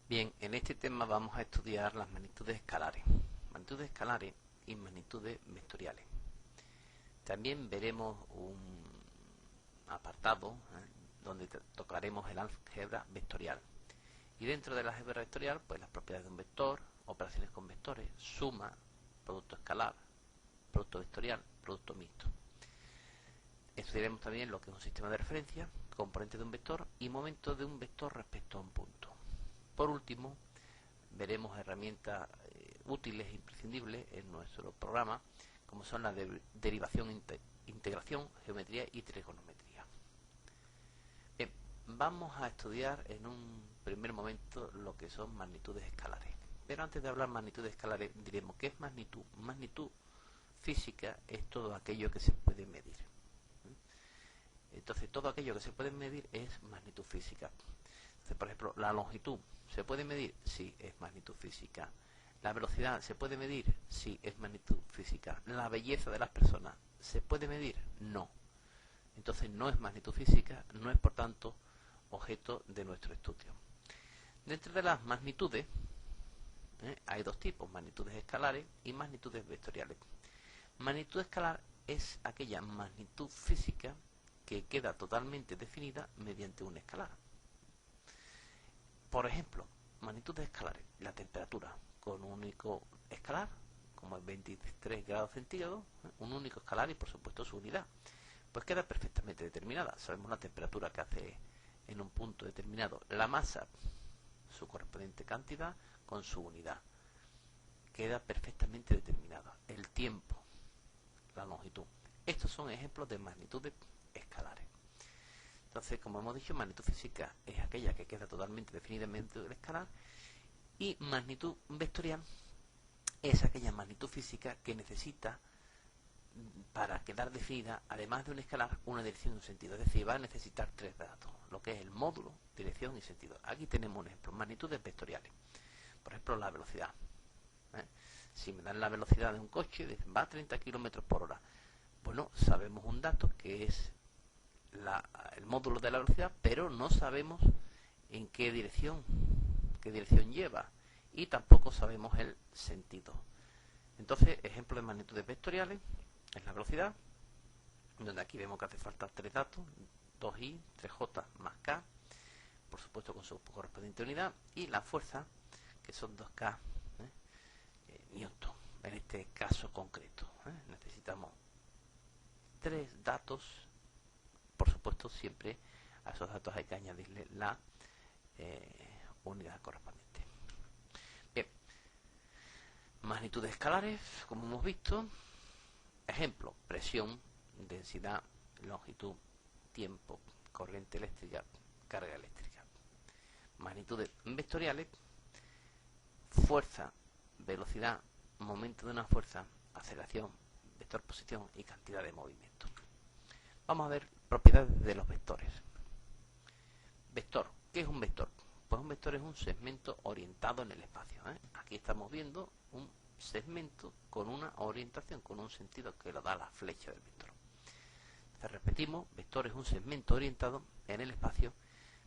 Bien, en este tema vamos a estudiar las magnitudes escalares y magnitudes vectoriales. También veremos un apartado donde tocaremos el álgebra vectorial. Y dentro del álgebra vectorial, pues las propiedades de un vector, operaciones con vectores, suma, producto escalar, producto vectorial, producto mixto. Estudiaremos también lo que es un sistema de referencia, componente de un vector y momento de un vector respecto a un punto. Por último, veremos herramientas útiles e imprescindibles en nuestro programa, como son la derivación, integración, geometría y trigonometría. Bien, vamos a estudiar en un primer momento lo que son magnitudes escalares. Pero antes de hablar de magnitudes escalares, diremos ¿qué es magnitud? Magnitud física es todo aquello que se puede medir. Entonces, todo aquello que se puede medir es magnitud física. Entonces, por ejemplo, la longitud, ¿se puede medir? Sí, es magnitud física. La velocidad, ¿se puede medir? Sí, es magnitud física. La belleza de las personas, ¿se puede medir? No. Entonces, no es magnitud física, no es, por tanto, objeto de nuestro estudio. Dentro de las magnitudes, hay dos tipos, magnitudes escalares y magnitudes vectoriales. Magnitud escalar es aquella magnitud física que queda totalmente definida mediante un escalar. Por ejemplo, magnitudes escalares, la temperatura con un único escalar, como es 23 grados centígrados, un único escalar y por supuesto su unidad, pues queda perfectamente determinada. Sabemos la temperatura que hace en un punto determinado, la masa, su correspondiente cantidad con su unidad, queda perfectamente determinada. El tiempo, la longitud. Estos son ejemplos de magnitudes escalares. Entonces, como hemos dicho, magnitud física es aquella que queda totalmente definida mediante el escalar, y magnitud vectorial es aquella magnitud física que necesita, para quedar definida, además de un escalar, una dirección y un sentido. Es decir, va a necesitar tres datos, lo que es el módulo, dirección y sentido. Aquí tenemos un ejemplo, magnitudes vectoriales. Por ejemplo, la velocidad. Si me dan la velocidad de un coche, va a 30 km por hora. Bueno, sabemos un dato que es el módulo de la velocidad, pero no sabemos en qué dirección lleva, y tampoco sabemos el sentido. Entonces, ejemplo de magnitudes vectoriales es la velocidad, donde aquí vemos que hace falta tres datos, 2i, 3j más k, por supuesto con su correspondiente unidad, y la fuerza, que son 2k newton. En este caso concreto, necesitamos tres datos. Por supuesto, siempre a esos datos hay que añadirle la unidad correspondiente. Bien, magnitudes escalares, como hemos visto. Ejemplo, presión, densidad, longitud, tiempo, corriente eléctrica, carga eléctrica. Magnitudes vectoriales, fuerza, velocidad, momento de una fuerza, aceleración, vector posición y cantidad de movimiento. Vamos a ver propiedades de los vectores. Vector. ¿Qué es un vector? Pues un vector es un segmento orientado en el espacio. Aquí estamos viendo un segmento con una orientación, con un sentido que lo da la flecha del vector. Entonces, repetimos, vector es un segmento orientado en el espacio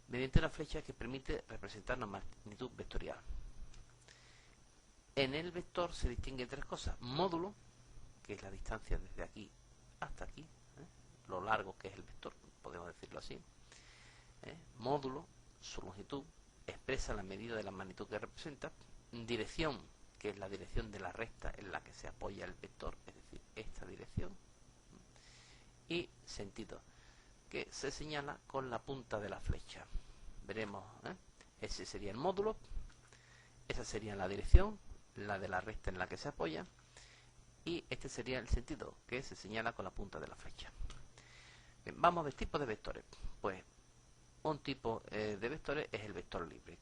mediante una flecha que permite representar una magnitud vectorial. En el vector se distinguen tres cosas. Módulo, que es la distancia desde aquí hasta aquí, lo largo que es el vector, podemos decirlo así. Módulo, su longitud, expresa la medida de la magnitud que representa. Dirección, que es la dirección de la recta en la que se apoya el vector, es decir, esta dirección. Y sentido, que se señala con la punta de la flecha. Veremos, ese sería el módulo, esa sería la dirección, la de la recta en la que se apoya, y este sería el sentido, que se señala con la punta de la flecha. Bien, vamos a ver tipos de vectores. Pues un tipo de vectores es el vector libre.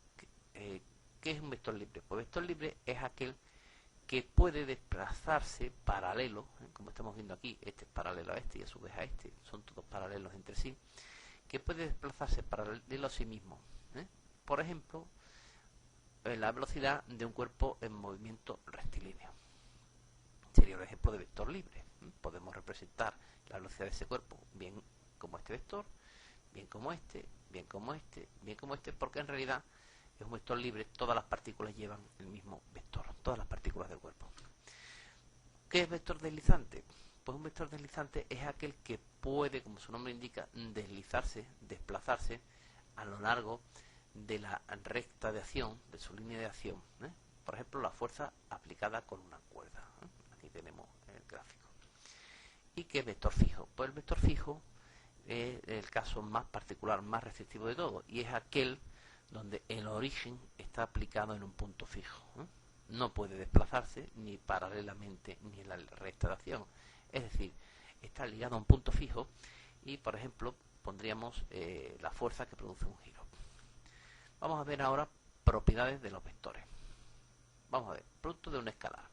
¿Qué es un vector libre? Pues vector libre es aquel que puede desplazarse paralelo, como estamos viendo aquí, este es paralelo a este y a su vez a este, son todos paralelos entre sí, que puede desplazarse paralelo a sí mismo. Por ejemplo, la velocidad de un cuerpo en movimiento rectilíneo. Sería un ejemplo de vector libre. Podemos representar la velocidad de ese cuerpo bien como este vector, bien como este, bien como este, bien como este, porque en realidad es un vector libre, todas las partículas llevan el mismo vector, todas las partículas del cuerpo. ¿Qué es vector deslizante? Pues un vector deslizante es aquel que puede, como su nombre indica, deslizarse, desplazarse a lo largo de la recta de acción, de su línea de acción. Por ejemplo, la fuerza aplicada con una cuerda. Aquí tenemos el gráfico. ¿Y qué es vector fijo? Pues el vector fijo es el caso más particular, más restrictivo de todo, y es aquel donde el origen está aplicado en un punto fijo. No puede desplazarse ni paralelamente ni en la recta de acción. Es decir, está ligado a un punto fijo y, por ejemplo, pondríamos la fuerza que produce un giro. Vamos a ver ahora propiedades de los vectores. Vamos a ver, producto de un escalar.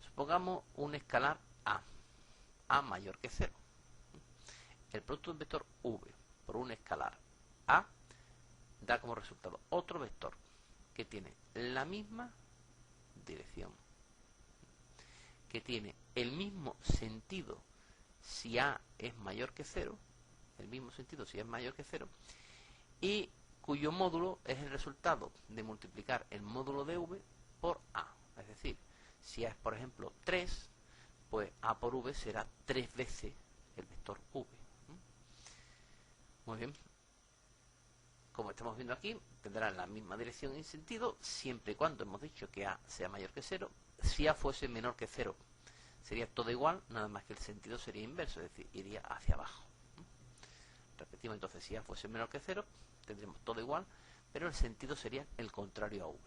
Supongamos un escalar A mayor que 0. El producto de un vector V por un escalar A da como resultado otro vector que tiene la misma dirección, que tiene el mismo sentido si A es mayor que 0, el mismo sentido si es mayor que 0, y cuyo módulo es el resultado de multiplicar el módulo de V por A. Es decir, si A es, por ejemplo, 3, pues A por V será 3 veces el vector V. Muy bien. Como estamos viendo aquí, tendrán la misma dirección y sentido, siempre y cuando hemos dicho que A sea mayor que 0. Si A fuese menor que 0, sería todo igual, nada más que el sentido sería inverso, es decir, iría hacia abajo. Repetimos entonces, si A fuese menor que 0, tendríamos todo igual, pero el sentido sería el contrario a V.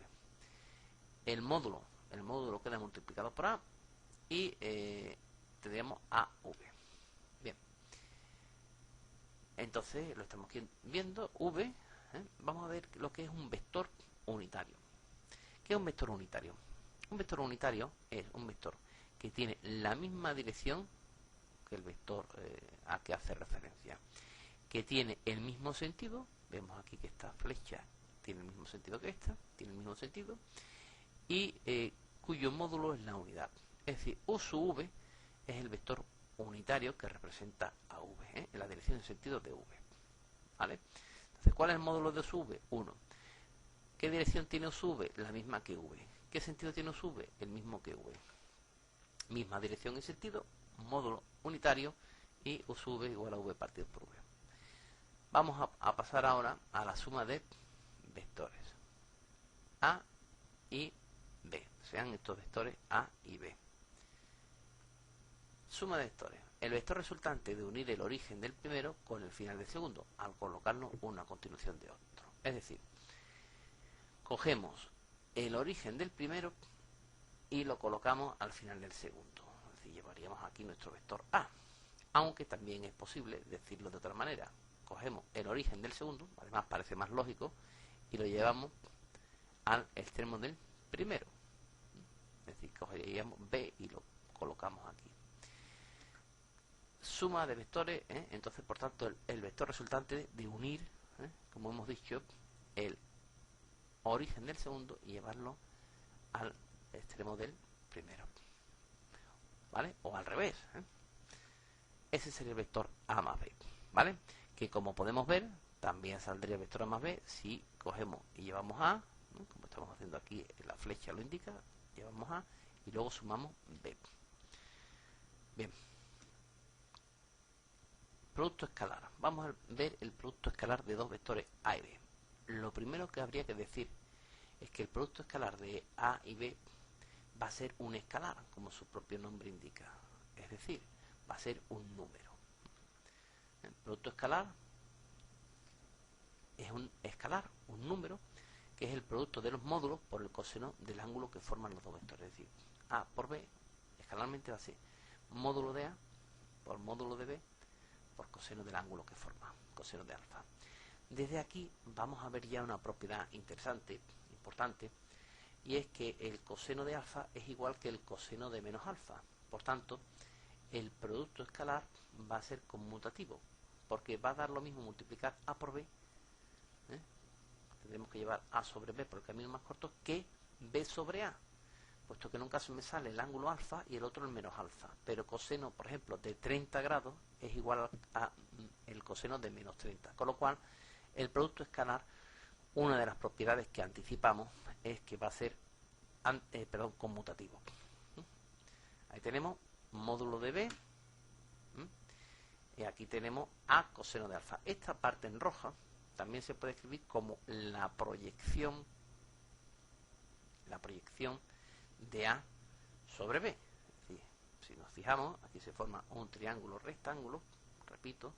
El módulo queda multiplicado por A y tendríamos AV. Bien. Entonces, lo estamos viendo, V. Vamos a ver lo que es un vector unitario. ¿Qué es un vector unitario? Un vector unitario es un vector que tiene la misma dirección que el vector a que hace referencia, que tiene el mismo sentido. Vemos aquí que esta flecha tiene el mismo sentido que esta, tiene el mismo sentido, y cuyo módulo es la unidad. Es decir, U sub V es el vector unitario que representa a V, en la dirección y sentido de V. ¿Vale? Entonces, ¿cuál es el módulo de U sub V? 1. ¿Qué dirección tiene U sub V? La misma que V. ¿Qué sentido tiene U sub V? El mismo que V. Misma dirección y sentido, módulo unitario, y U sub V igual a V partido por V. Vamos a pasar ahora a la suma de vectores A y B. Sean estos vectores A y B. Suma de vectores. El vector resultante de unir el origen del primero con el final del segundo, al colocarnos uno a continuación de otro. Es decir, cogemos el origen del primero y lo colocamos al final del segundo. Es decir, llevaríamos aquí nuestro vector A. Aunque también es posible decirlo de otra manera. Cogemos el origen del segundo, además parece más lógico, y lo llevamos al extremo del primero. Es decir, cogeríamos B y lo colocamos aquí. Suma de vectores, entonces por tanto el vector resultante de unir, como hemos dicho, el origen del segundo y llevarlo al extremo del primero, ¿vale? O al revés, ese sería el vector A más B, ¿vale? Que como podemos ver, también saldría el vector A más B si cogemos y llevamos A, ¿no? Como estamos haciendo aquí, la flecha lo indica, llevamos A y luego sumamos B. Bien. Producto escalar. Vamos a ver el producto escalar de dos vectores A y B. Lo primero que habría que decir es que el producto escalar de A y B va a ser un escalar, como su propio nombre indica. Es decir, va a ser un número. El producto escalar es un escalar, un número, que es el producto de los módulos por el coseno del ángulo que forman los dos vectores. Es decir, A por B, escalarmente va a ser módulo de A por módulo de B por coseno del ángulo que forma, coseno de alfa. Desde aquí vamos a ver ya una propiedad interesante, importante, y es que el coseno de alfa es igual que el coseno de menos alfa. Por tanto, el producto escalar va a ser conmutativo, porque va a dar lo mismo multiplicar A por B, tendremos que llevar A sobre B por el camino más corto, que B sobre A, puesto que en un caso me sale el ángulo alfa y el otro el menos alfa, pero coseno, por ejemplo, de 30 grados es igual a el coseno de menos 30, con lo cual el producto escalar una de las propiedades que anticipamos es que va a ser conmutativo. Ahí tenemos módulo de B, y aquí tenemos A coseno de alfa. Esta parte en roja también se puede escribir como la proyección de A sobre B. Es decir, si nos fijamos, aquí se forma un triángulo rectángulo, repito,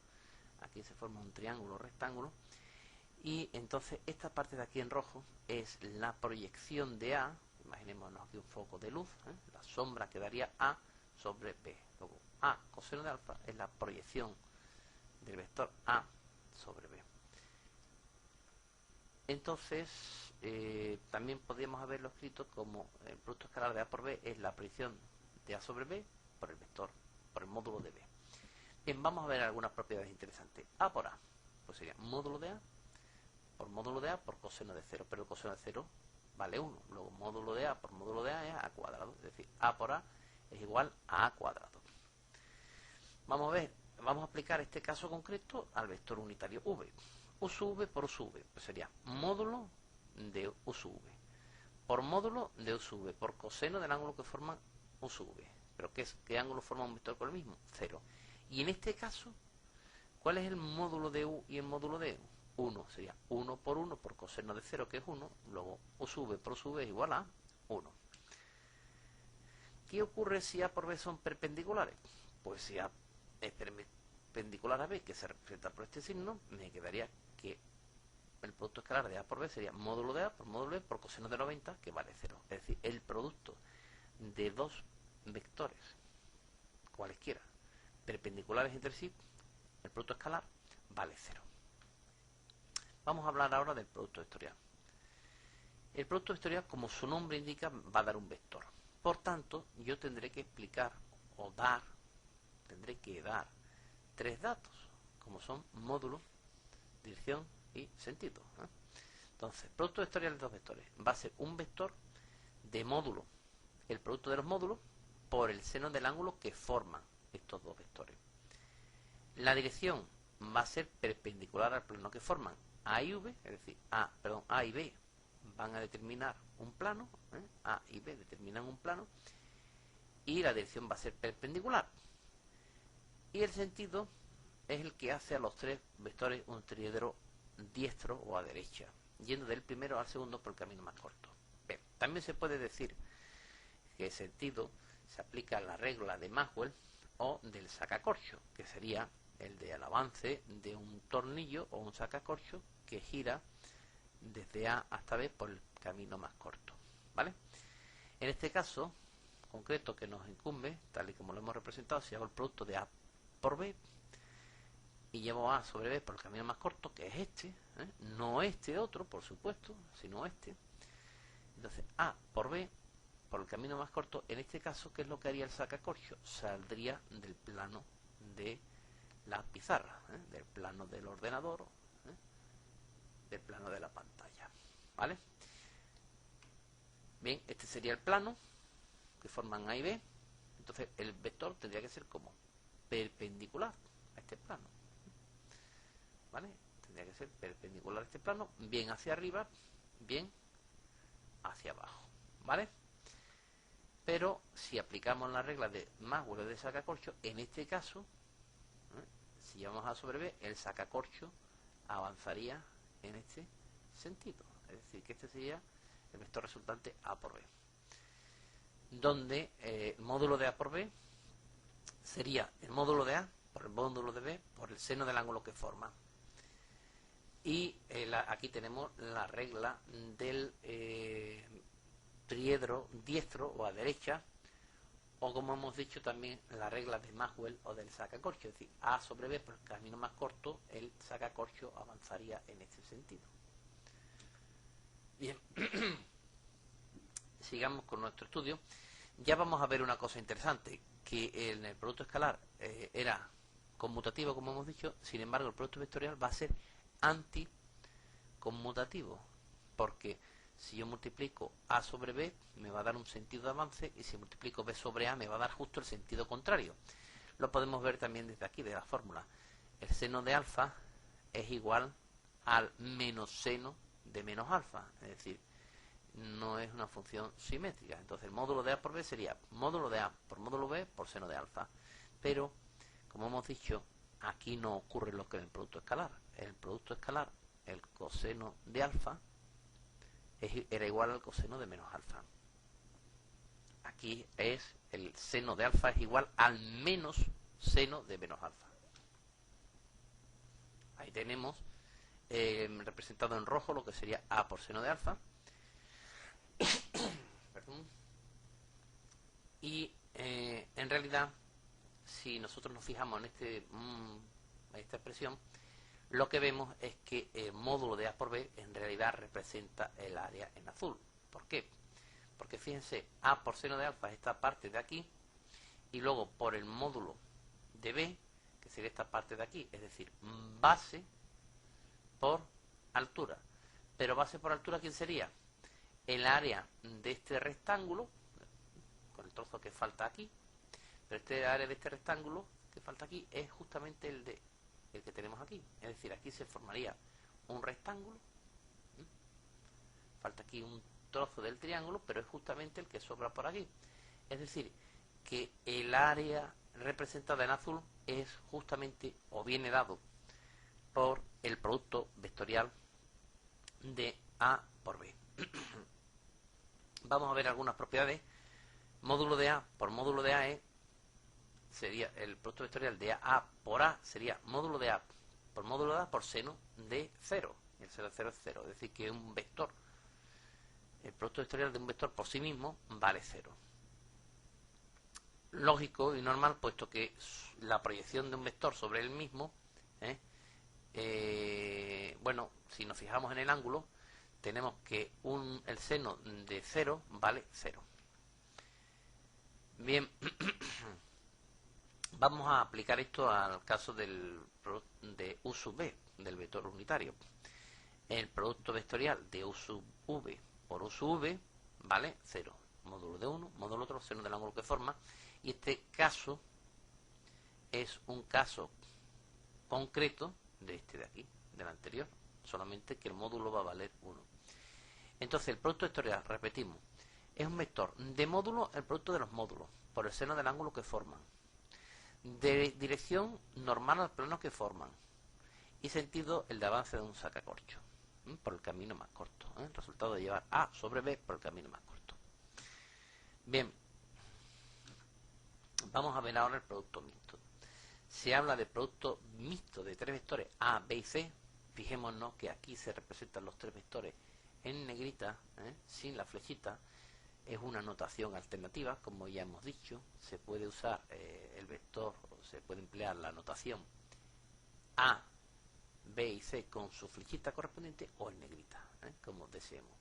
aquí se forma un triángulo rectángulo, y entonces esta parte de aquí en rojo es la proyección de A. Imaginémonos aquí un foco de luz, la sombra que daría A sobre B. Luego A coseno de alfa es la proyección del vector A sobre B. Entonces también podríamos haberlo escrito como el producto escalar de A por B es la proyección de A sobre B por el vector, por el módulo de B. Bien, vamos a ver algunas propiedades interesantes. A por A, pues sería módulo de A por módulo de A por coseno de 0, pero el coseno de 0 vale 1. Luego módulo de A por módulo de A es A cuadrado, es decir, A por A es igual a A cuadrado. Vamos a ver, vamos a aplicar este caso concreto al vector unitario V. U sub V por U sub V, pues sería módulo de U sub V por módulo de U sub V por coseno del ángulo que forma U sub V. ¿Pero qué ángulo forma un vector con el mismo? 0. Y en este caso, ¿cuál es el módulo de U y el módulo de U? 1 sería 1 por coseno de 0, que es 1. Luego U sub V por U sub V es igual a 1. ¿Qué ocurre si A por B son perpendiculares? Pues si A es perpendicular a B, que se representa por este signo, me quedaría que el producto escalar de A por B sería módulo de A por módulo B por coseno de 90, que vale 0. Es decir, el producto de dos vectores, cualesquiera, perpendiculares entre sí, el producto escalar vale 0. Vamos a hablar ahora del producto vectorial. El producto vectorial, como su nombre indica, va a dar un vector. Por tanto, yo tendré que explicar o dar, tres datos, como son módulo, dirección y sentido. Entonces, el producto vectorial de dos vectores va a ser un vector de módulo, el producto de los módulos, por el seno del ángulo que forman estos dos vectores. La dirección va a ser perpendicular al plano que forman A y V, es decir, A y B van a determinar un plano, A y B determinan un plano, y la dirección va a ser perpendicular. Y el sentido es el que hace a los tres vectores un triedro diestro o a derecha, yendo del primero al segundo por el camino más corto. Bien, también se puede decir que el sentido se aplica a la regla de Maxwell o del sacacorcho, que sería el del avance de un tornillo o un sacacorcho que gira desde A hasta B por el camino más corto, ¿vale? En este caso concreto que nos incumbe, tal y como lo hemos representado, si hago el producto de A por B y llevo A sobre B por el camino más corto, que es este, no este otro, por supuesto, sino este. Entonces A por B por el camino más corto, en este caso, ¿qué es lo que haría el sacacorcho? Saldría del plano de la pizarra, del plano del ordenador, del plano de la pantalla, ¿vale? Bien, este sería el plano que forman A y B. Entonces el vector tendría que ser como perpendicular a este plano, ¿vale? Tendría que ser perpendicular a este plano, bien hacia arriba, bien hacia abajo, ¿vale? Pero si aplicamos la regla de Maxwell o de sacacorcho, en este caso, si llevamos A sobre B, el sacacorcho avanzaría en este sentido. Es decir, que este sería el vector resultante A por B. Donde el módulo de A por B sería el módulo de A por el módulo de B por el seno del ángulo que forma. Y aquí tenemos la regla del triedro diestro o a derecha, o como hemos dicho también la regla de Maxwell o del sacacorcho, es decir, A sobre B por el camino más corto, el sacacorcho avanzaría en este sentido. Bien, sigamos con nuestro estudio. Ya vamos a ver una cosa interesante, que en el producto escalar era conmutativo, como hemos dicho, sin embargo el producto vectorial va a ser anticonmutativo, porque si yo multiplico A sobre B me va a dar un sentido de avance, y si multiplico B sobre A me va a dar justo el sentido contrario. Lo podemos ver también desde aquí, de la fórmula. El seno de alfa es igual al menos seno de menos alfa, es decir, no es una función simétrica. Entonces el módulo de A por B sería módulo de A por módulo B por seno de alfa. Pero, como hemos dicho, aquí no ocurre lo que en el producto escalar. En el producto escalar, el coseno de alfa era igual al coseno de menos alfa. Aquí es el seno de alfa es igual al menos seno de menos alfa. Ahí tenemos representado en rojo lo que sería A por seno de alfa. Perdón. Y en realidad, si nosotros nos fijamos en esta expresión, lo que vemos es que el módulo de A por B en realidad representa el área en azul. ¿Por qué? Porque fíjense, A por seno de alfa es esta parte de aquí, y luego por el módulo de B, que sería esta parte de aquí, es decir, base por altura. Pero base por altura, ¿quién sería? El área de este rectángulo, con el trozo que falta aquí, pero este área de este rectángulo que falta aquí es justamente el que tenemos aquí. Es decir, aquí se formaría un rectángulo, falta aquí un trozo del triángulo, pero es justamente el que sobra por aquí. Es decir, que el área representada en azul es justamente, o viene dado, por el producto vectorial de A por B. Vamos a ver algunas propiedades. Módulo de A por módulo de A sería el producto vectorial de A por A, sería módulo de A por módulo de A por seno de 0. El seno de 0 es 0, es decir, que un vector, el producto vectorial de un vector por sí mismo vale 0. Lógico y normal, puesto que la proyección de un vector sobre él mismo, bueno, si nos fijamos en el ángulo, tenemos que el seno de 0 vale 0. Bien, vamos a aplicar esto al caso de U sub V, del vector unitario. El producto vectorial de U sub V por U sub V vale 0. Módulo de uno, módulo otro, seno del ángulo que forma. Y este caso es un caso concreto de este de aquí, del anterior, solamente que el módulo va a valer 1. Entonces el producto vectorial, repetimos, es un vector de módulo, el producto de los módulos, por el seno del ángulo que forman, de dirección normal al plano que forman, y sentido el de avance de un sacacorcho, por el camino más corto, el resultado de llevar A sobre B por el camino más corto. Bien, vamos a ver ahora el producto mixto. Se habla de producto mixto de tres vectores A, B y C. Fijémonos que aquí se representan los tres vectores en negrita, sin la flechita. Es una notación alternativa, como ya hemos dicho. Se puede usar el vector, o se puede emplear la notación A, B y C con su flechita correspondiente o en negrita, como deseemos.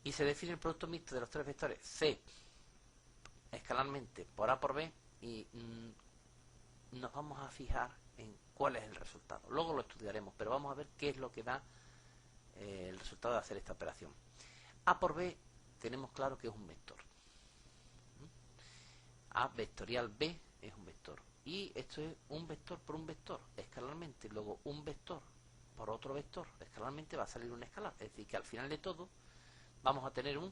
Y se define el producto mixto de los tres vectores C escalarmente por A por B, y nos vamos a fijar en cuál es el resultado. Luego lo estudiaremos, pero vamos a ver qué es lo que da el resultado de hacer esta operación. A por B tenemos claro que es un vector. A vectorial B es un vector. Y esto es un vector por un vector, escalarmente. Luego un vector por otro vector, escalarmente va a salir un escalar. Es decir, que al final de todo vamos a tener un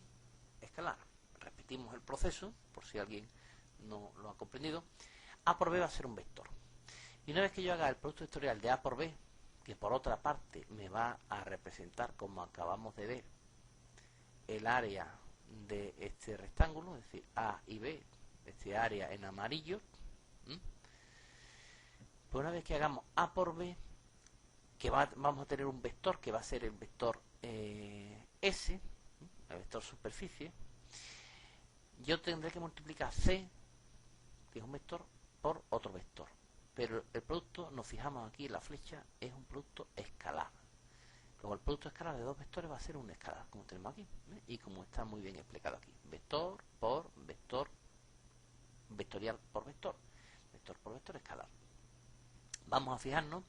escalar. Repetimos el proceso, por si alguien no lo ha comprendido. A por B va a ser un vector. Y una vez que yo haga el producto vectorial de A por B, que por otra parte me va a representar, como acabamos de ver, el área de este rectángulo, es decir, A y B, este área en amarillo, pues una vez que hagamos A por B, vamos a tener un vector que va a ser el vector S, el vector superficie. Yo tendré que multiplicar C, que es un vector, por otro vector. Pero el producto, nos fijamos aquí en la flecha, es un producto escalar. Luego el producto escalar de dos vectores va a ser un escalar, como tenemos aquí, y como está muy bien explicado aquí. Vector por vector, vectorial por vector escalar. Vamos a fijarnos.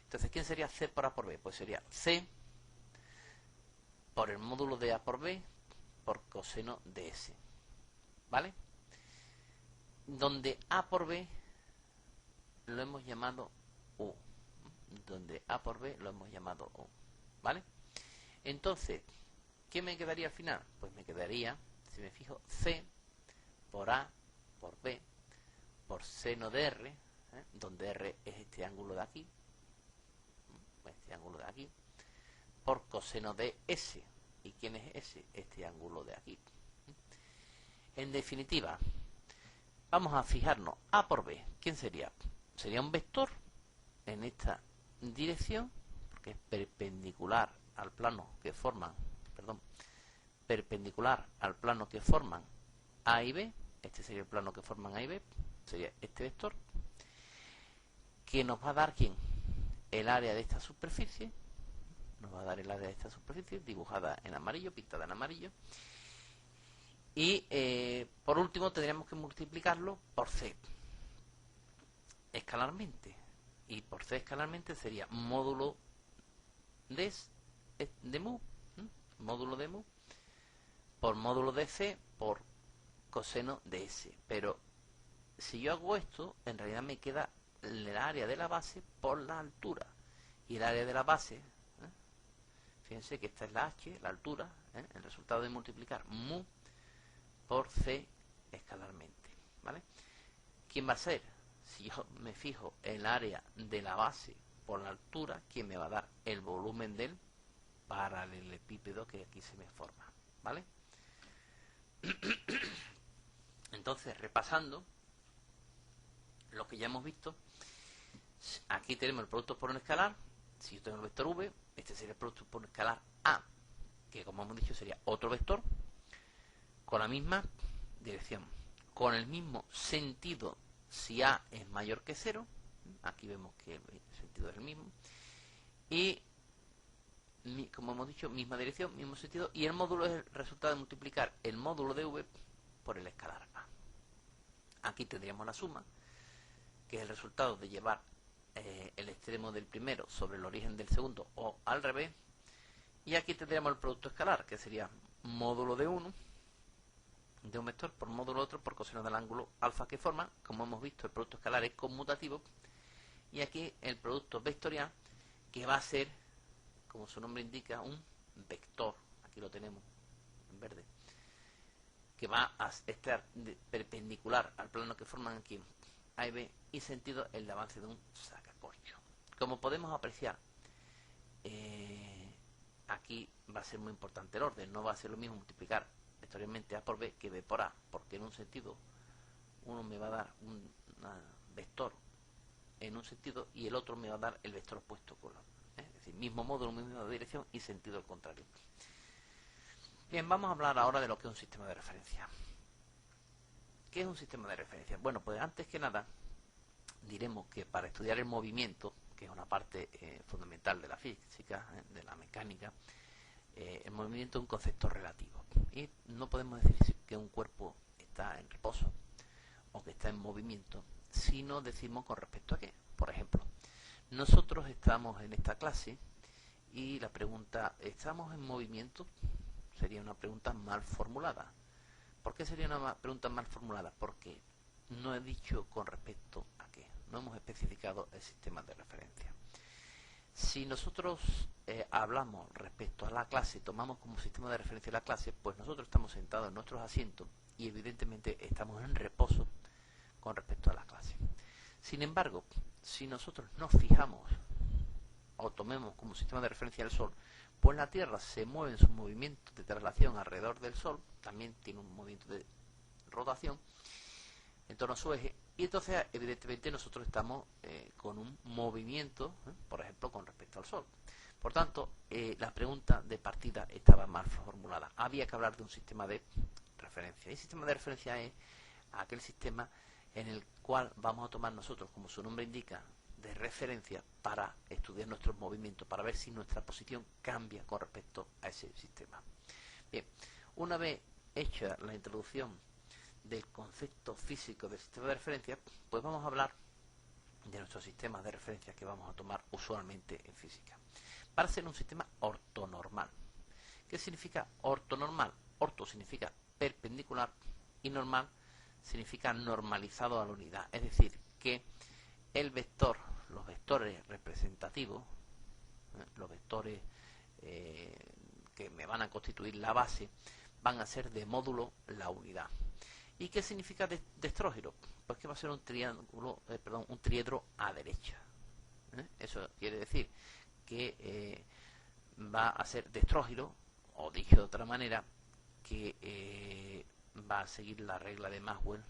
Entonces, ¿quién sería C por A por B? Pues sería C por el módulo de A por B por coseno de S. ¿Vale? Donde A por B lo hemos llamado U. Donde A por B lo hemos llamado U. ¿Vale? Entonces, ¿qué me quedaría al final? Pues me quedaría, si me fijo, C por A por B por seno de R, donde R es este ángulo de aquí, por coseno de S. ¿Y quién es S? Este ángulo de aquí. En definitiva, vamos a fijarnos A por B. ¿Quién sería? Sería un vector en esta dirección, porque es perpendicular al plano que forman, perpendicular al plano que forman A y B. Este sería el plano que forman A y B, sería este vector, que nos va a dar ¿quién? El área de esta superficie, dibujada en amarillo, pintada en amarillo. Y por último tendríamos que multiplicarlo por C escalarmente. Y por C escalarmente sería módulo de mu, módulo de mu, por módulo de C por coseno de S. Pero si yo hago esto, en realidad me queda el área de la base por la altura. Y el área de la base, fíjense que esta es la H, la altura, el resultado de multiplicar mu por C escalarmente, ¿vale? ¿Quién va a ser? Si yo me fijo el área de la base por la altura, ¿quién me va a dar? El volumen del paralelepípedo que aquí se me forma, ¿vale? Entonces, repasando lo que ya hemos visto, aquí tenemos el producto por un escalar. Si yo tengo el vector V, este sería el producto por un escalar A, que como hemos dicho sería otro vector con la misma dirección, con el mismo sentido si A es mayor que 0. Aquí vemos que el sentido es el mismo. Y, como hemos dicho, misma dirección, mismo sentido. Y el módulo es el resultado de multiplicar el módulo de V por el escalar A. Aquí tendríamos la suma, que es el resultado de llevar el extremo del primero sobre el origen del segundo o al revés. Y aquí tendríamos el producto escalar, que sería módulo de uno de un vector por módulo otro por coseno del ángulo alfa que forma. Como hemos visto, el producto escalar es conmutativo. Y aquí el producto vectorial, que va a ser, como su nombre indica, un vector. Aquí lo tenemos en verde, que va a estar perpendicular al plano que forman aquí A y B, y sentido el de avance de un sacacorcho. Como podemos apreciar, aquí va a ser muy importante el orden. No va a ser lo mismo multiplicar vectorialmente A por B que B por A, porque en un sentido uno me va a dar un vector en un sentido y el otro me va a dar el vector opuesto con es decir, mismo módulo, misma dirección y sentido al contrario. Bien, vamos a hablar ahora de lo que es un sistema de referencia. ¿Qué es un sistema de referencia? Bueno, pues antes que nada diremos que para estudiar el movimiento, que es una parte fundamental de la física, de la mecánica, el movimiento es un concepto relativo. Y no podemos decir que un cuerpo está en reposo o que está en movimiento si no decimos con respecto a qué. Por ejemplo, nosotros estamos en esta clase y la pregunta ¿estamos en movimiento? Sería una pregunta mal formulada. ¿Por qué sería una pregunta mal formulada? Porque no he dicho con respecto a qué. No hemos especificado el sistema de referencia. Si nosotros hablamos respecto a la clase, tomamos como sistema de referencia la clase, pues nosotros estamos sentados en nuestros asientos y evidentemente estamos en reposo con respecto a la clase. Sin embargo, si nosotros nos fijamos o tomemos como sistema de referencia el Sol, pues la Tierra se mueve en su movimiento de traslación alrededor del Sol, también tiene un movimiento de rotación en torno a su eje, y entonces evidentemente nosotros estamos con un movimiento, por ejemplo, con respecto al Sol. Por tanto, la pregunta de partida estaba mal formulada. Había que hablar de un sistema de referencia. Y el sistema de referencia es aquel sistema en el cual vamos a tomar nosotros, como su nombre indica, de referencia para estudiar nuestros movimientos, para ver si nuestra posición cambia con respecto a ese sistema. Bien, una vez hecha la introducción del concepto físico del sistema de referencia, pues vamos a hablar de nuestros sistemas de referencia que vamos a tomar usualmente en física. Para ser un sistema ortonormal. ¿Qué significa ortonormal? Orto significa perpendicular y normal significa normalizado a la unidad. Es decir, que el vector, los vectores representativos, los vectores que me van a constituir la base, van a ser de módulo la unidad. ¿Y qué significa destrógiro? Pues que va a ser un triángulo, un triedro a derecha. Eso quiere decir que va a ser destrógiro, o dicho de otra manera, que va a seguir la regla de Maxwell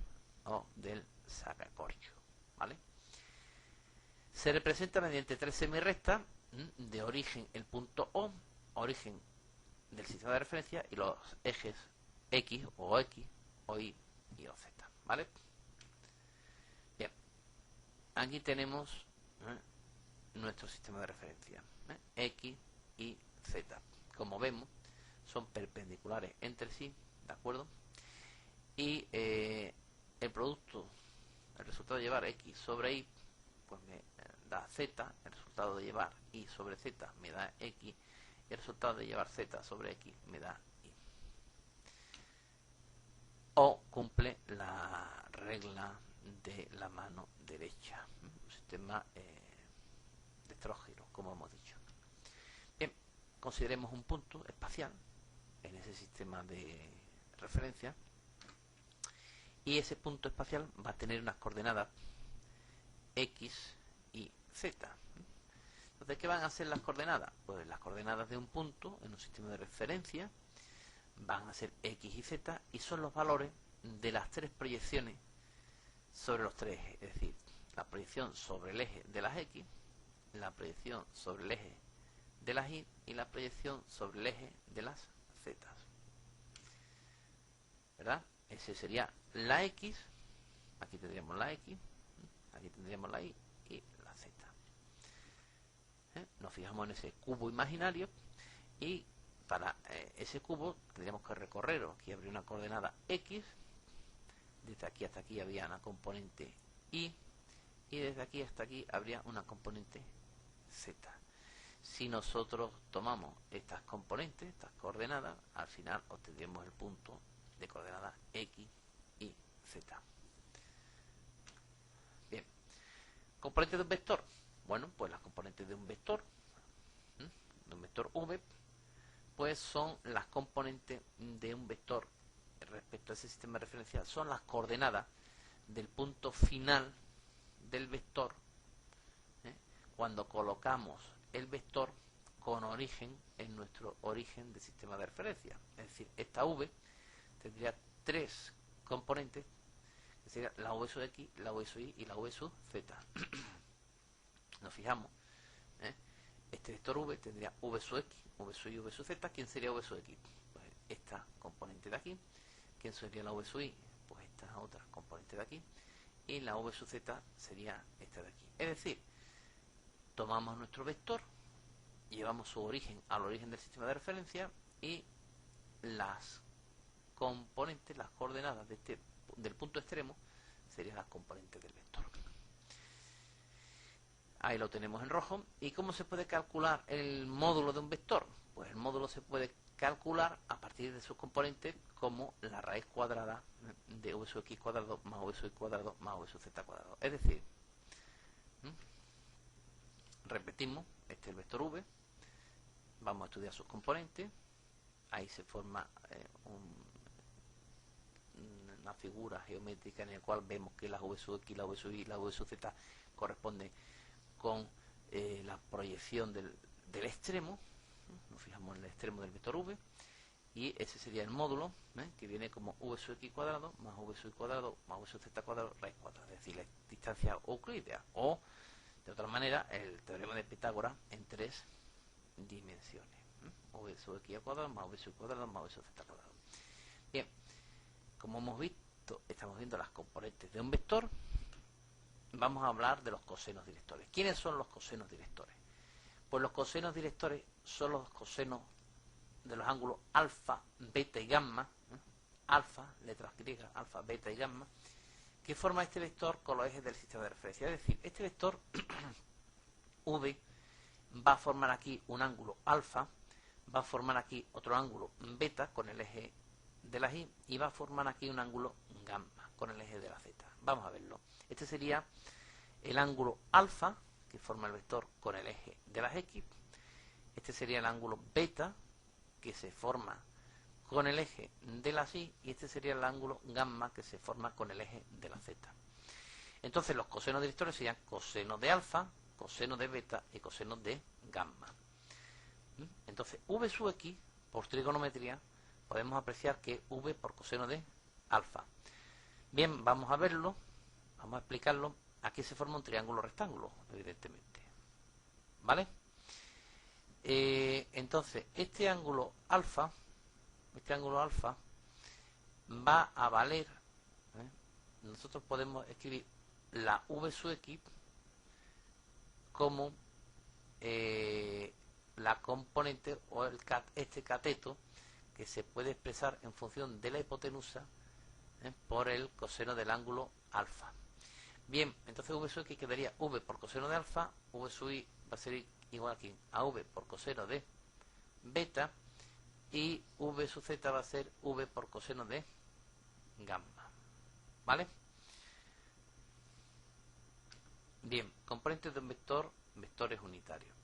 o del sacacorcho, ¿vale? Se representa mediante tres semirrectas de origen el punto O, origen del sistema de referencia, y los ejes X, o Y y OZ, ¿vale? Bien, aquí tenemos nuestro sistema de referencia, X y Z. Como vemos, son perpendiculares entre sí, ¿de acuerdo? Y el producto, el resultado de llevar X sobre Y, pues me da Z, el resultado de llevar Y sobre Z me da X, y el resultado de llevar Z sobre X me da Y. O cumple la regla de la mano derecha, un sistema destrógiro, como hemos dicho. Bien, consideremos un punto espacial en ese sistema de referencia, y ese punto espacial va a tener unas coordenadas X y Z. Entonces, ¿qué van a ser las coordenadas? Pues las coordenadas de un punto en un sistema de referencia van a ser X y Z, y son los valores de las tres proyecciones sobre los tres ejes, es decir, la proyección sobre el eje de las X, la proyección sobre el eje de las Y y la proyección sobre el eje de las Z, ¿verdad? Ese sería la X, aquí tendríamos la X, aquí tendríamos la Y y la Z. Nos fijamos en ese cubo imaginario, y para ese cubo tendríamos que recorrerlo. Aquí habría una coordenada X, desde aquí hasta aquí habría una componente Y, y desde aquí hasta aquí habría una componente Z. Si nosotros tomamos estas componentes, estas coordenadas, al final obtendremos el punto de coordenadas X y Z. Bien, componentes de un vector. Bueno, pues las componentes de un vector V, pues son las componentes de un vector respecto a ese sistema de referencia, son las coordenadas del punto final del vector cuando colocamos el vector con origen en nuestro origen del sistema de referencia. Es decir, esta V tendría tres componentes, que serían la V sub X, la V sub Y y la V sub Z. Nos fijamos, este vector V tendría V sub X, V sub Y, V sub Z. ¿Quién sería V sub X? Pues esta componente de aquí. ¿Quién sería la V sub Y? Pues esta otra componente de aquí. Y la V sub Z sería esta de aquí. Es decir, tomamos nuestro vector, llevamos su origen al origen del sistema de referencia, y las componentes, las coordenadas de del punto extremo serían las componentes del vector. Ahí lo tenemos en rojo. ¿Y cómo se puede calcular el módulo de un vector? Pues el módulo se puede calcular a partir de sus componentes como la raíz cuadrada de V sub X cuadrado más V sub Y cuadrado más V sub Z cuadrado. Es decir, repetimos, este es el vector V, vamos a estudiar sus componentes, ahí se forma una figura geométrica en la cual vemos que la V sub X, la V sub Y y la V sub Z corresponden con la proyección del extremo. Nos fijamos en el extremo del vector V, y ese sería el módulo, que viene como V sub X cuadrado más V sub Y cuadrado más V sub Z cuadrado raíz cuadrada, es decir, la distancia euclídea, o de otra manera el teorema de Pitágoras en tres dimensiones, V sub X al cuadrado más V sub Y cuadrado más V sub Z cuadrado. Bien, como hemos visto, estamos viendo las componentes de un vector. Vamos a hablar de los cosenos directores. ¿Quiénes son los cosenos directores? Pues los cosenos directores son los cosenos de los ángulos alfa, beta y gamma, alfa, letras griegas, alfa, beta y gamma, que forma este vector con los ejes del sistema de referencia. Es decir, este vector V va a formar aquí un ángulo alfa, va a formar aquí otro ángulo beta con el eje de la Y, y va a formar aquí un ángulo gamma con el eje de la Z. Vamos a verlo. Este sería el ángulo alfa, que forma el vector con el eje de las X. Este sería el ángulo beta, que se forma con el eje de la Y, y este sería el ángulo gamma que se forma con el eje de la Z. Entonces los cosenos directores serían coseno de alfa, coseno de beta y coseno de gamma. Entonces V sub X, por trigonometría, podemos apreciar que V por coseno de alfa. Bien, vamos a verlo, vamos a explicarlo. Aquí se forma un triángulo rectángulo, evidentemente. ¿Vale? Entonces, este ángulo alfa va a valer, nosotros podemos escribir la V sub X como la componente o este cateto que se puede expresar en función de la hipotenusa por el coseno del ángulo alfa. Bien, entonces V sub X quedaría V por coseno de alfa, V sub Y va a ser igual aquí a V por coseno de beta, y V sub Z va a ser V por coseno de gamma. ¿Vale? Bien, componentes de un vector, vectores unitarios.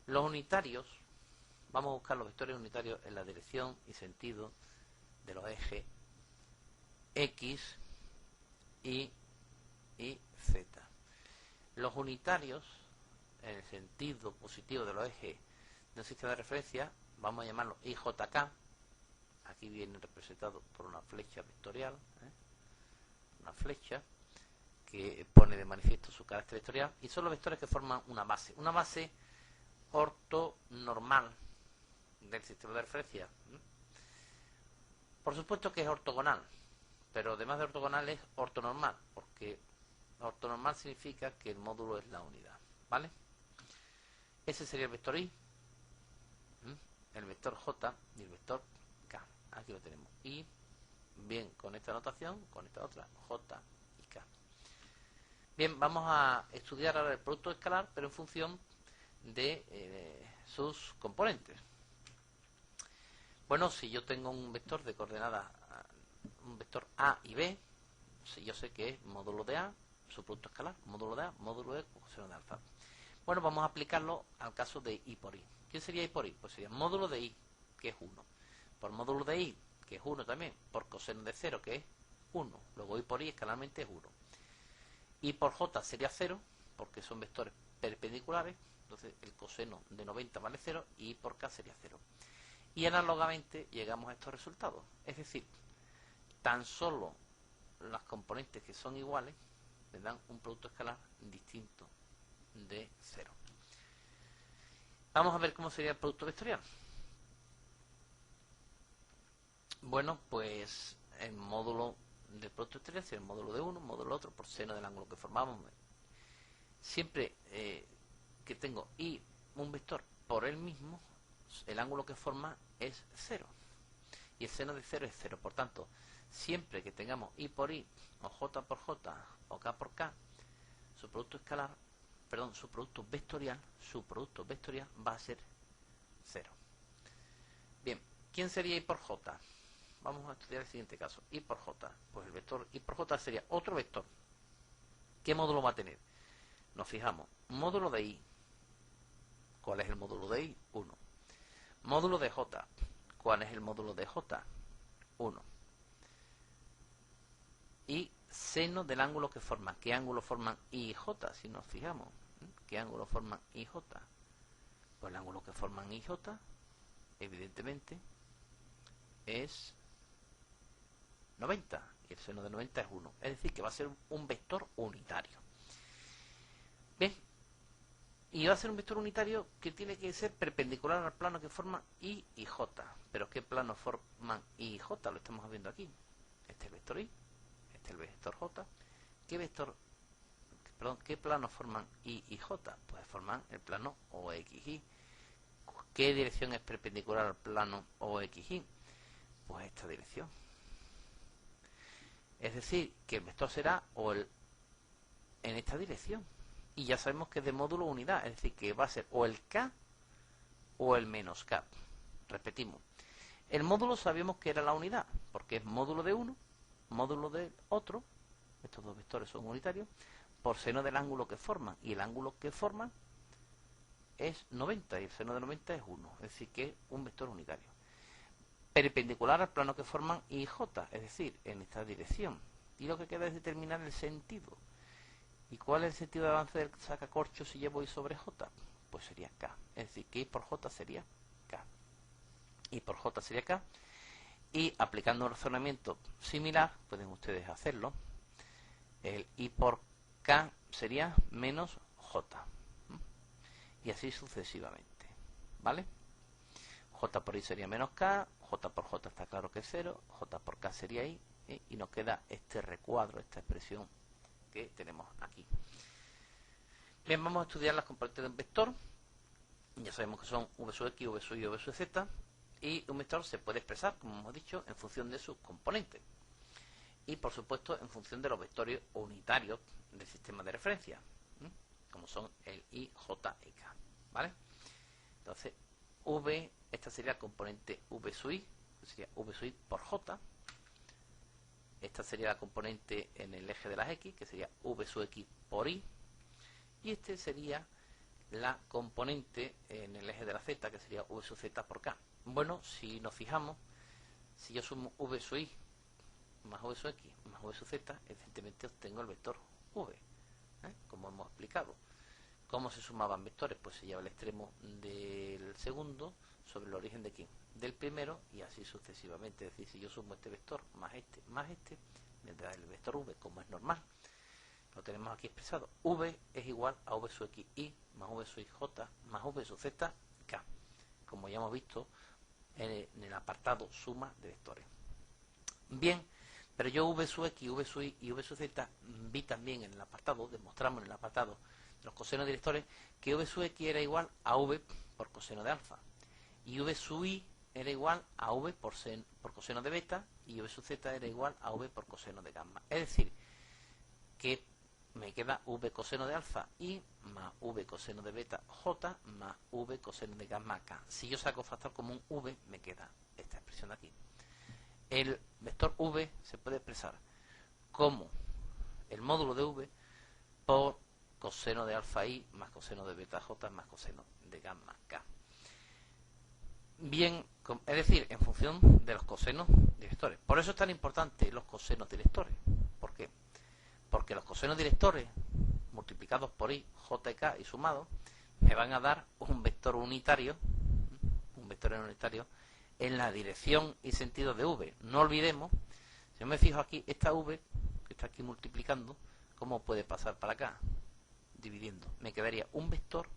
Los unitarios, vamos a buscar los vectores unitarios en la dirección y sentido de los ejes X, Y y Z. Los unitarios, en el sentido positivo de los ejes de un sistema de referencia, vamos a llamarlo IJK. Aquí viene representado por una flecha vectorial, una flecha que pone de manifiesto su carácter vectorial, y son los vectores que forman una base ortonormal del sistema de referencia. Por supuesto que es ortogonal, pero además de ortogonal es ortonormal, porque ortonormal significa que el módulo es la unidad. ¿Vale? Ese sería el vector I, el vector J y el vector K. Aquí lo tenemos. Y bien, con esta notación, con esta otra, J y K. Bien, vamos a estudiar ahora el producto escalar, pero en función de sus componentes. Bueno, si yo tengo un vector de coordenadas, un vector A y B, si yo sé que es módulo de A, su producto escalar, módulo de A, módulo de coseno de alfa. Bueno, vamos a aplicarlo al caso de I por I. ¿Qué sería I por I? Pues sería módulo de I, que es 1, por módulo de I, que es 1 también, por coseno de 0, que es 1. Luego I por I escalarmente es 1. I por J sería 0, porque son vectores perpendiculares, entonces el coseno de 90 vale 0, y I por K sería 0. Y análogamente llegamos a estos resultados. Es decir, tan solo las componentes que son iguales me dan un producto escalar distinto de 0. Vamos a ver cómo sería el producto vectorial. Bueno, pues el módulo del producto vectorial sería el módulo de uno, módulo de otro, por seno del ángulo que formamos. Siempre que tengo I, un vector por él mismo, el ángulo que forma es 0. Y el seno de 0 es 0. Por tanto, siempre que tengamos I por I, o J por J, o K por K, su producto escalar, perdón, su producto vectorial va a ser 0. Bien, ¿quién sería I por J? Vamos a estudiar el siguiente caso. I por J. Pues el vector I por J sería otro vector. ¿Qué módulo va a tener? Nos fijamos. Módulo de I. ¿Cuál es el módulo de I? 1. Módulo de J. ¿Cuál es el módulo de J? 1. Y seno del ángulo que forman. ¿Qué ángulo forman I y J? Si nos fijamos. ¿Qué ángulo forman I y J? Pues el ángulo que forman I y J, evidentemente, es 90. Y el seno de 90 es 1. Es decir, que va a ser un vector unitario. Bien. Y va a ser un vector unitario que tiene que ser perpendicular al plano que forma I y J. ¿Pero qué plano forman I y J? Lo estamos viendo aquí. Este es el vector I, este es el vector J. ¿Qué plano forman I y J? Pues forman el plano OXY. ¿Qué dirección es perpendicular al plano OXY? Pues esta dirección. Es decir, que el vector será en esta dirección. Y ya sabemos que es de módulo unidad, es decir, que va a ser o el K o el menos K. Repetimos. El módulo sabíamos que era la unidad, porque es módulo de uno, módulo del otro, estos dos vectores son unitarios, por seno del ángulo que forman. Y el ángulo que forman es 90 y el seno de 90 es 1, es decir, que es un vector unitario. Perpendicular al plano que forman I y J, es decir, en esta dirección. Y lo que queda es determinar el sentido. ¿Y cuál es el sentido de avance del sacacorcho si llevo I sobre J? Pues sería K, es decir, que I por J sería K. I por J sería K. Y aplicando un razonamiento similar, pueden ustedes hacerlo, el I por K sería menos J. Y así sucesivamente, ¿vale? J por I sería menos K, J por J está claro que es 0, J por K sería I, y nos queda este recuadro, esta expresión que tenemos aquí. Bien, vamos a estudiar las componentes de un vector. Ya sabemos que son v sub x, v sub y, v sub z. Y un vector se puede expresar, como hemos dicho, en función de sus componentes. Y, por supuesto, en función de los vectores unitarios del sistema de referencia, como son el I, J y K. ¿Vale? Entonces, V, esta sería la componente v sub i, que sería v sub i por J. Esta sería la componente en el eje de las X, que sería v sub x por I. Y este sería la componente en el eje de la Z, que sería v sub z por K. Bueno, si nos fijamos, si yo sumo v sub i más v sub x más v sub z, evidentemente obtengo el vector v, como hemos explicado. ¿Cómo se sumaban vectores? Pues se lleva el extremo del segundo sobre el origen de quién, del primero, y así sucesivamente. Es decir, si yo sumo este vector más este, me da el vector v, como es normal. Lo tenemos aquí expresado. V es igual a v sub x i más v sub j más v sub z k, como ya hemos visto en el apartado suma de vectores. Bien, pero yo v sub x, v sub y y v sub z vi también en el apartado, demostramos en el apartado de los cosenos directores, que v sub x era igual a v por coseno de alfa, y v sub i era igual a v por coseno de beta, y v sub z era igual a v por coseno de gamma. Es decir, que me queda v coseno de alfa i más v coseno de beta j más v coseno de gamma k. Si yo saco factor común v, me queda esta expresión de aquí. El vector v se puede expresar como el módulo de v por coseno de alfa i más coseno de beta j más coseno de gamma k. Bien, es decir, en función de los cosenos directores. Por eso es tan importante los cosenos directores. ¿Por qué? Porque los cosenos directores multiplicados por i, j y k y sumados me van a dar un vector unitario en la dirección y sentido de v. No olvidemos, si yo me fijo aquí, esta v que está aquí multiplicando, ¿cómo puede pasar para acá? Dividiendo. Me quedaría un vector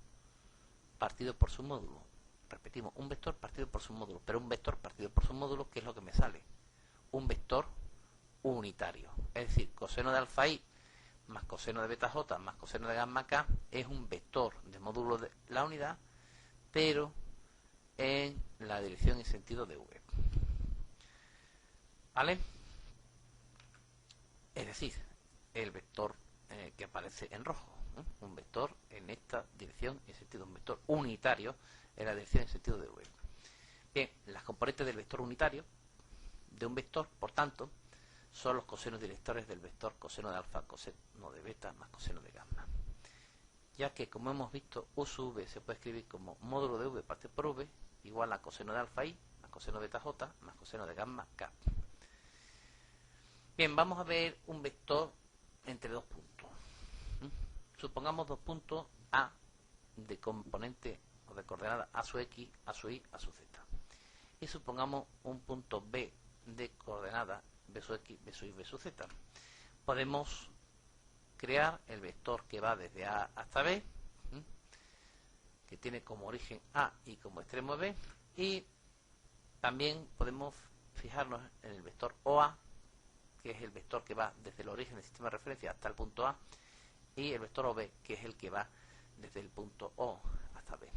partido por su módulo. Repetimos, un vector partido por su módulo. Pero un vector partido por su módulo, ¿qué es lo que me sale? Un vector unitario. Es decir, coseno de alfa i más coseno de beta j más coseno de gamma k es un vector de módulo de la unidad, pero en la dirección y sentido de v. ¿Vale? Es decir, el vector que aparece en rojo, un vector en esta dirección y sentido, un vector unitario en la dirección y sentido de v. Bien, las componentes del vector unitario de un vector, por tanto, son los cosenos directores del vector coseno de alfa, coseno de beta más coseno de gamma. Ya que, como hemos visto, u sub v se puede escribir como módulo de v partido por v igual a coseno de alfa i más coseno de beta j más coseno de gamma k. Bien, vamos a ver un vector entre dos puntos. Supongamos dos puntos A de componente o de coordenada a sub x, a sub y, a sub z. Y supongamos un punto B de coordenada b sub x, b sub y, b sub z. Podemos crear el vector que va desde A hasta B, que tiene como origen A y como extremo B, y también podemos fijarnos en el vector OA, que es el vector que va desde el origen del sistema de referencia hasta el punto A, y el vector OB, que es el que va desde el punto O hasta B.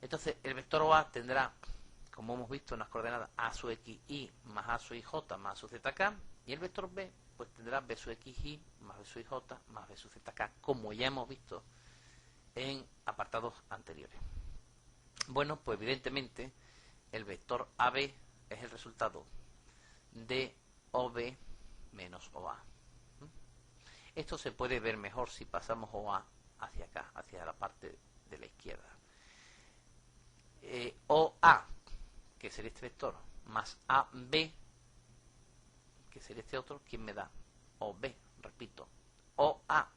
Entonces, el vector OA tendrá, como hemos visto, unas coordenadas a sub x y más a sub y j más a sub z k, y el vector B pues tendrá b sub x y más b sub y j más b sub z k, como ya hemos visto en apartados anteriores. Bueno, pues evidentemente el vector AB es el resultado de OB menos OA. Esto se puede ver mejor si pasamos OA hacia acá, hacia la parte de la izquierda. OA, que sería este vector, más AB, que sería este otro, ¿quién me da? OB, repito. OA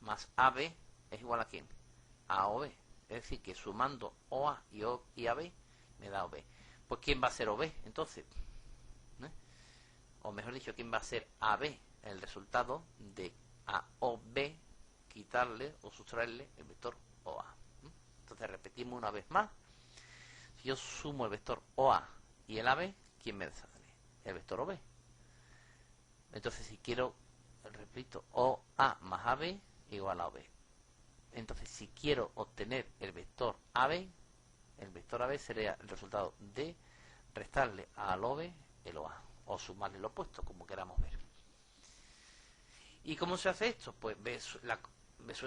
más AB es igual a ¿quién? A OB. Es decir, que sumando OA y AB me da OB. Pues ¿quién va a ser OB entonces? O mejor dicho, ¿quién va a ser AB? El resultado de a OB quitarle o sustraerle el vector OA. Entonces repetimos una vez más. Si yo sumo el vector OA y el AB, ¿quién me sale? El vector OB. Entonces si quiero, repito, OA más AB igual a OB. Entonces si quiero obtener el vector AB sería el resultado de restarle al OB el OA, o sumarle lo opuesto, como queramos ver. ¿Y cómo se hace esto? Pues B sub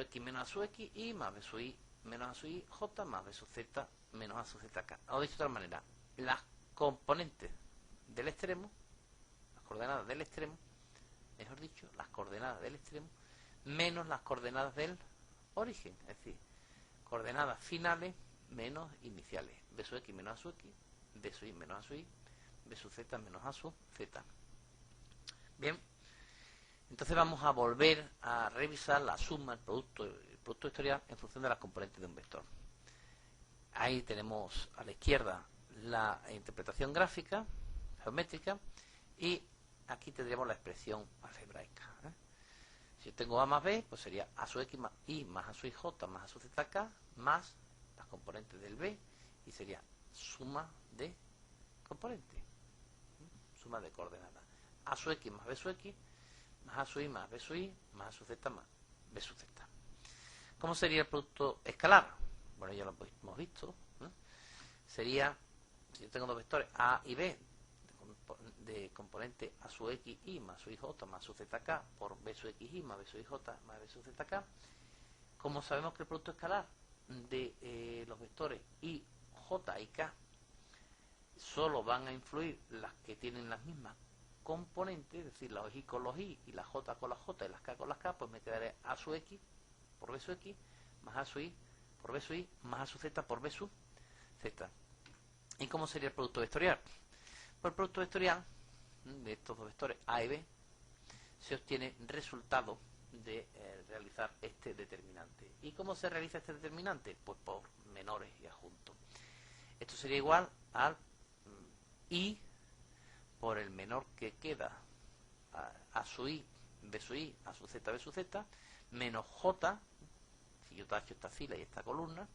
x menos A sub x y más B sub y menos A sub y j más B sub z menos A sub zk. O dicho de otra manera, las componentes del extremo, las coordenadas del extremo, mejor dicho, las coordenadas del extremo, menos las coordenadas del origen, es decir, coordenadas finales menos iniciales. B sub x menos A sub x, B sub y menos A sub y, B sub z menos A sub z. Bien. Entonces vamos a volver a revisar la suma, el producto vectorial en función de las componentes de un vector. Ahí tenemos a la izquierda la interpretación gráfica, geométrica, y aquí tendríamos la expresión algebraica. Si yo tengo A más B, pues sería A sub x más y más A sub j más A sub zk más las componentes del B, y sería suma de componentes, suma de coordenadas. A sub x más B sub x más A sub i más B sub i más A sub z más B sub z. ¿Cómo sería el producto escalar? Bueno, ya lo hemos visto, ¿no? Sería, si yo tengo dos vectores A y B, de componente A sub x y más sub i j más sub zk por B sub x y más B sub i j más B sub zk. ¿Cómo sabemos que el producto escalar de los vectores i, j y k solo van a influir las que tienen las mismas componentes, es decir, los i con los i y la j con la j y las k con las k, pues me quedaré A sub x por B sub x más A sub i por B sub i más A sub z por B sub z. ¿Y cómo sería el producto vectorial? Pues el producto vectorial de estos dos vectores A y B se obtiene resultado de realizar este determinante. ¿Y cómo se realiza este determinante? Pues por menores y adjuntos. Esto sería igual al i por el menor que queda A sub i, B sub i, A sub z, B sub z, menos j, si yo tacho esta fila y esta columna,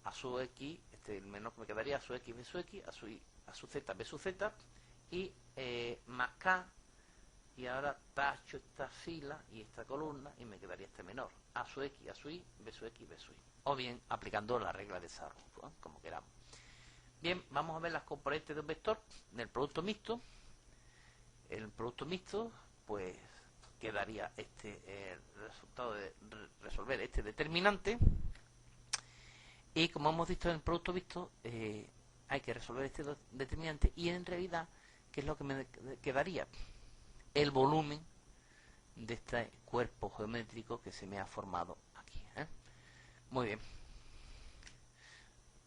A sub x, el menor que me quedaría, A sub x, B sub x, A sub i, A sub z, B sub z, y más k, y ahora tacho esta fila y esta columna y me quedaría este menor, A sub x, A sub i, B sub x, B sub i. O bien aplicando la regla de Sarro, ¿no? Como queramos. Bien, vamos a ver las componentes de un vector del producto mixto. El producto mixto, pues, quedaría el resultado de resolver este determinante. Y como hemos visto en el producto mixto, hay que resolver este determinante. Y en realidad, ¿qué es lo que me quedaría? El volumen de este cuerpo geométrico que se me ha formado aquí. Muy bien.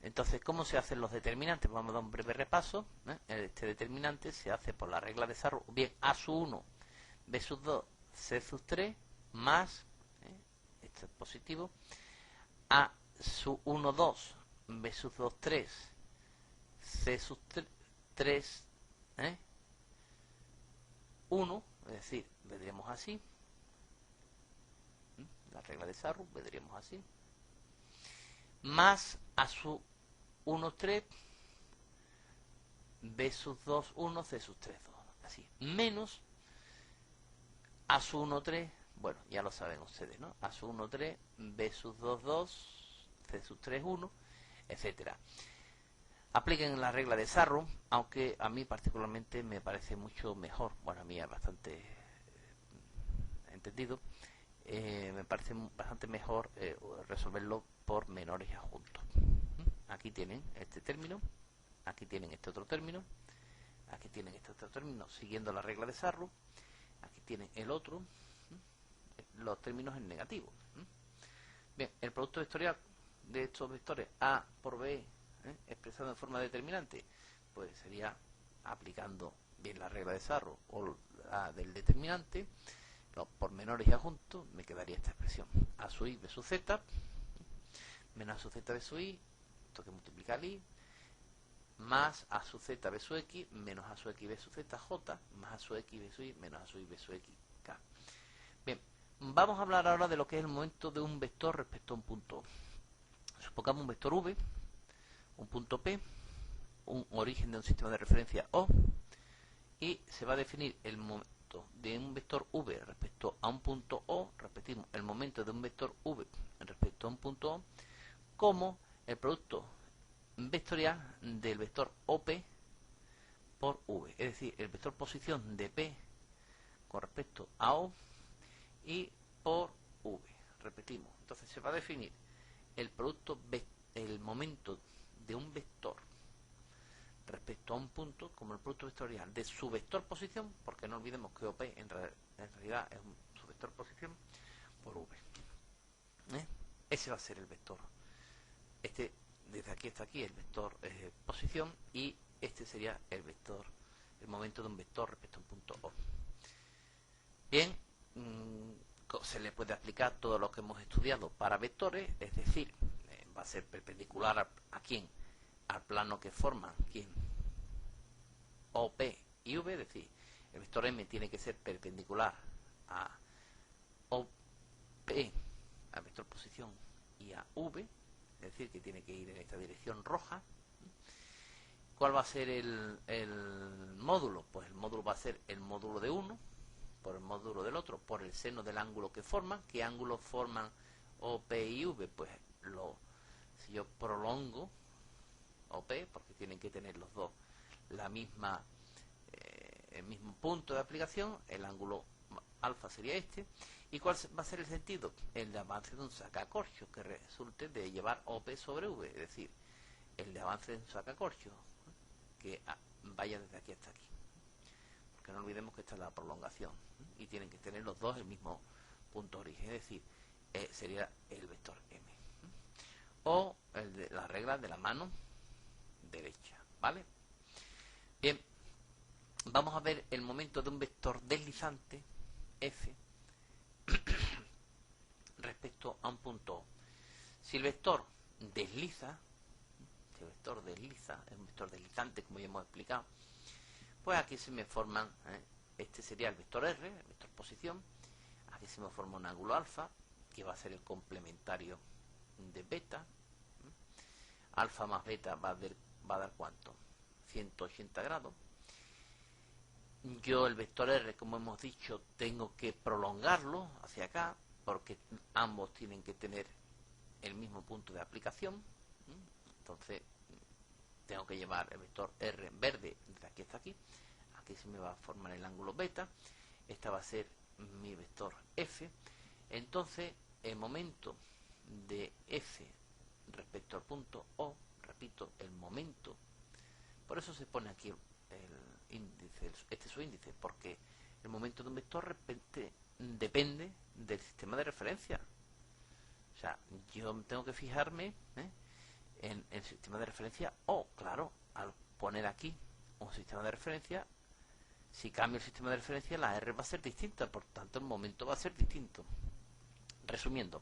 Entonces, ¿cómo se hacen los determinantes? Vamos a dar un breve repaso. Este determinante se hace por la regla de Sarro. Bien, A sub 1, B sub 2, C sub 3, más, esto es positivo, A sub 1, 2, B sub 2, 3, C sub 3, 1, es decir, vendríamos así. La regla de Sarro, vendríamos así. Más A sub 1, 3, B sub 2, 1, C sub 3, 2. Así. Menos A sub 1, 3, bueno, ya lo saben ustedes, ¿no? A sub 1, 3, B sub 2, 2, C sub 3, 1, etcétera. Apliquen la regla de Sarro, aunque a mí particularmente me parece mucho mejor. Bueno, a mí es bastante entendido. Me parece bastante mejor resolverlo por menores y adjuntos. Aquí tienen este término, aquí tienen este otro término, aquí tienen este otro término, siguiendo la regla de Sarro, aquí tienen el otro, los términos en negativo. Bien, el producto vectorial de estos vectores A por B, expresado en forma determinante, pues sería aplicando bien la regla de Sarro o la del determinante, los pormenores y adjuntos, me quedaría esta expresión: A sub i, B sub z, menos A sub z, B sub i, esto que multiplica el i, más A sub z, B sub x, menos A sub x, B sub z, j, más A sub x, B sub i, menos A sub i, B sub x, k. Bien, vamos a hablar ahora de lo que es el momento de un vector respecto a un punto O. Supongamos un vector v, un punto P, un origen de un sistema de referencia O, y se va a definir el momento de un vector v respecto a un punto O, repetimos, el momento de un vector v respecto a un punto O, como el producto vectorial del vector OP por V, es decir, el vector posición de P con respecto a O y por V, repetimos. Entonces se va a definir el producto, el momento de un vector respecto a un punto como el producto vectorial de su vector posición, porque no olvidemos que OP en realidad es su vector posición, por V. Ese va a ser el vector. Este, desde aquí hasta aquí, el vector posición, y este sería el vector, el momento de un vector respecto a un punto O. Bien, se le puede aplicar todo lo que hemos estudiado para vectores, es decir, va a ser perpendicular a quién, al plano que forman quién, OP y V, es decir, el vector M tiene que ser perpendicular a OP, al vector posición, y a V, es decir, que tiene que ir en esta dirección roja. ¿Cuál va a ser el módulo? Pues el módulo va a ser el módulo de uno por el módulo del otro, por el seno del ángulo que forman. ¿Qué ángulos forman OP y V? Pues si yo prolongo OP, porque tienen que tener los dos la misma, el mismo punto de aplicación, el ángulo alfa sería este. ¿Y cuál va a ser el sentido? El de avance de un sacacorcho que resulte de llevar OP sobre V, es decir, el de avance de un sacacorcho que vaya desde aquí hasta aquí. Porque no olvidemos que esta es la prolongación y tienen que tener los dos el mismo punto de origen, es decir, sería el vector M. O el de la regla de la mano derecha, ¿vale? Bien, vamos a ver el momento de un vector deslizante F respecto a un punto O. Si el vector desliza, es un vector deslizante, como ya hemos explicado, pues aquí se me forman, este sería el vector R, el vector posición, aquí se me forma un ángulo alfa, que va a ser el complementario de beta. Alfa más beta va a dar ¿cuánto? 180 grados. Yo el vector R, como hemos dicho, tengo que prolongarlo hacia acá, porque ambos tienen que tener el mismo punto de aplicación. Entonces tengo que llevar el vector R verde desde aquí hasta aquí. Aquí se me va a formar el ángulo beta. Esta va a ser mi vector F. Entonces el momento de F respecto al punto O, repito, el momento, por eso se pone aquí el índice, este es su índice, porque el momento de un vector depende del sistema de referencia. O sea, yo tengo que fijarme en el sistema de referencia O. Claro, al poner aquí un sistema de referencia, si cambio el sistema de referencia, la R va a ser distinta, por tanto el momento va a ser distinto. Resumiendo,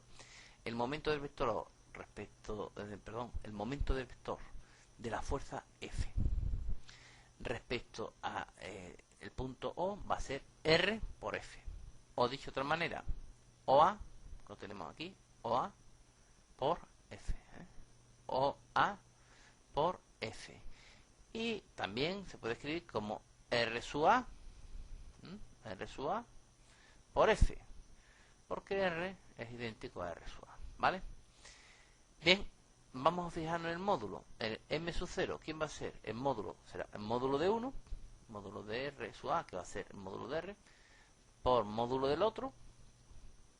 el momento del vector O el momento del vector de la fuerza F respecto a el punto O va a ser R por F. O dicho de otra manera, OA, lo tenemos aquí, OA por F. OA por F. Y también se puede escribir como R sub A, R sub A por F, porque R es idéntico a R sub A, ¿vale? Bien, vamos a fijarnos en el módulo. El M sub 0, ¿quién va a ser? El módulo será el módulo de 1, módulo de R sub A, que va a ser el módulo de R, por módulo del otro,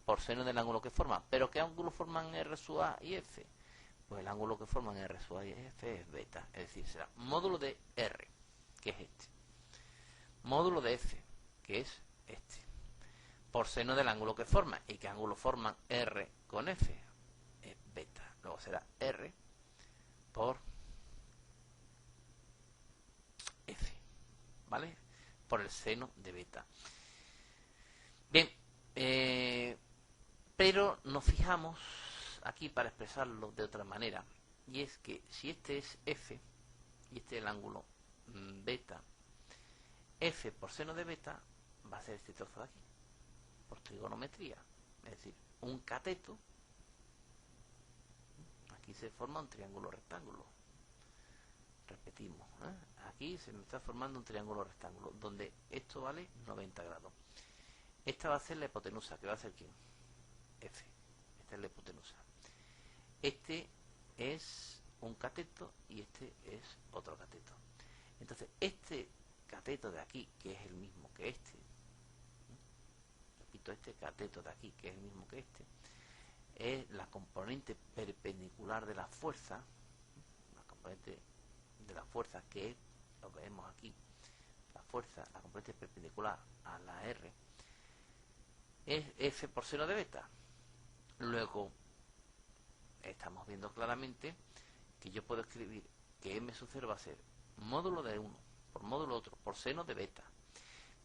por seno del ángulo que forman. ¿Pero qué ángulo forman R sub A y F? Pues el ángulo que forman R sub A y F es beta, es decir, será módulo de R, que es este, módulo de F, que es este, por seno del ángulo que forman. ¿Y qué ángulo forman R con F? luego será R por F, ¿vale? Por el seno de beta. Bien, pero nos fijamos aquí para expresarlo de otra manera, y es que si este es F y este es el ángulo beta, F por seno de beta va a ser este trozo de aquí, por trigonometría, es decir, un cateto. Aquí se forma un triángulo rectángulo. Repetimos, aquí se me está formando un triángulo rectángulo, donde esto vale 90 grados. Esta va a ser la hipotenusa, que va a ser ¿quién? F. Esta es la hipotenusa. Este es un cateto y este es otro cateto. Entonces, este cateto de aquí, que es el mismo que este, repito, este cateto de aquí, que es el mismo que este, es la componente perpendicular de la fuerza, la componente de la fuerza, que es lo que vemos aquí, la fuerza, la componente perpendicular a la R, es F por seno de beta. Luego, estamos viendo claramente que yo puedo escribir que M sub 0 va a ser módulo de 1 por módulo otro por seno de beta.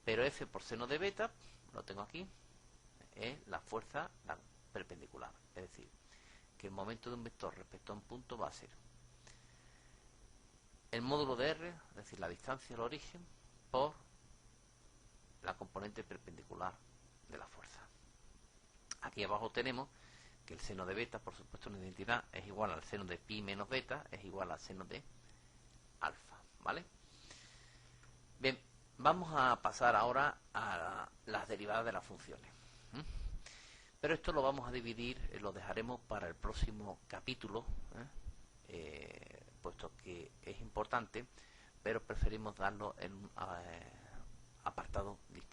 Pero F por seno de beta, lo tengo aquí, es la fuerza perpendicular. Es decir, que el momento de un vector respecto a un punto va a ser el módulo de R, es decir, la distancia al origen, por la componente perpendicular de la fuerza. Aquí abajo tenemos que el seno de beta, por supuesto, en la identidad es igual al seno de pi menos beta, es igual al seno de alfa, ¿vale? Bien, vamos a pasar ahora a las derivadas de las funciones. Pero esto lo vamos a dividir, lo dejaremos para el próximo capítulo, puesto que es importante, pero preferimos darlo en un apartado distinto.